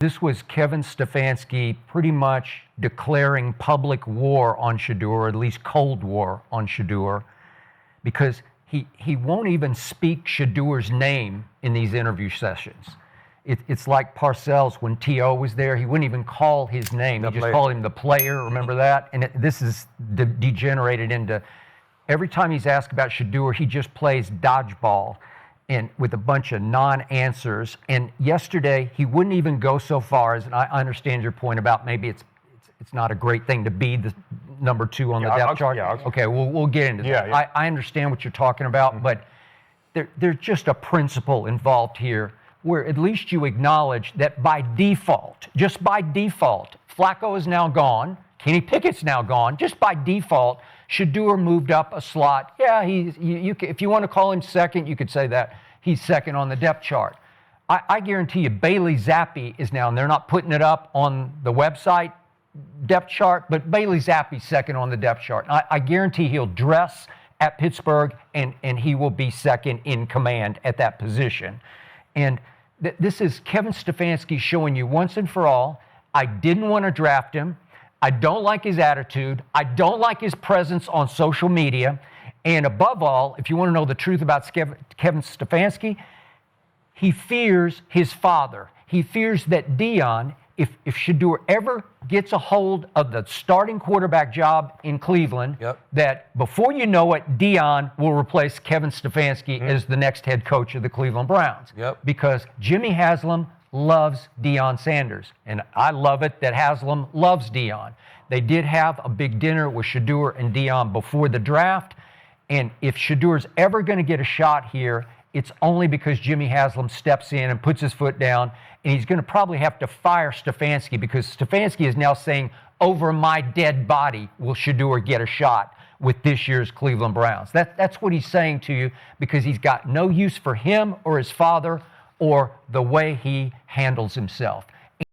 This was Kevin Stefanski pretty much declaring public war on Shedeur, or at least Cold War on Shedeur, because he won't even speak Shedeur's name in these interview sessions. It's like Parcells when T.O. was there. He wouldn't even call his name. He just called him the player. Remember that? And this is degenerated into, every time he's asked about Shedeur, he just plays dodgeball and with a bunch of non-answers. And yesterday, he wouldn't even go so far as, and I understand your point about maybe it's not a great thing to be the number 2 on the depth chart. Okay, we'll get into that. I understand what you're talking about, but there's just a principle involved here where at least you acknowledge that by default, just by default, Flacco is now gone, Kenny Pickett's now gone, just by default, Shedeur moved up a slot. Yeah, if you want to call him second, you could say that. He's second on the depth chart. I guarantee you Bailey Zappi is now, and they're not putting it up on the website depth chart, but Bailey Zappi's second on the depth chart. I guarantee he'll dress at Pittsburgh, and he will be second in command at that position. And this is Kevin Stefanski showing you once and for all, I didn't want to draft him. I don't like his attitude. I don't like his presence on social media. And above all, if you want to know the truth about Kevin Stefanski, he fears his father. He fears that Dion, if Shedeur ever gets a hold of the starting quarterback job in Cleveland, that before you know it, Dion will replace Kevin Stefanski as the next head coach of the Cleveland Browns. Because Jimmy Haslam loves Deion Sanders. And I love it that Haslam loves Dion. They did have a big dinner with Shedeur and Dion before the draft. And if Shedeur's ever going to get a shot here, it's only because Jimmy Haslam steps in and puts his foot down, and he's going to probably have to fire Stefanski because Stefanski is now saying, over my dead body will Shedeur get a shot with this year's Cleveland Browns. That's what he's saying to you because he's got no use for him or his father or the way he handles himself.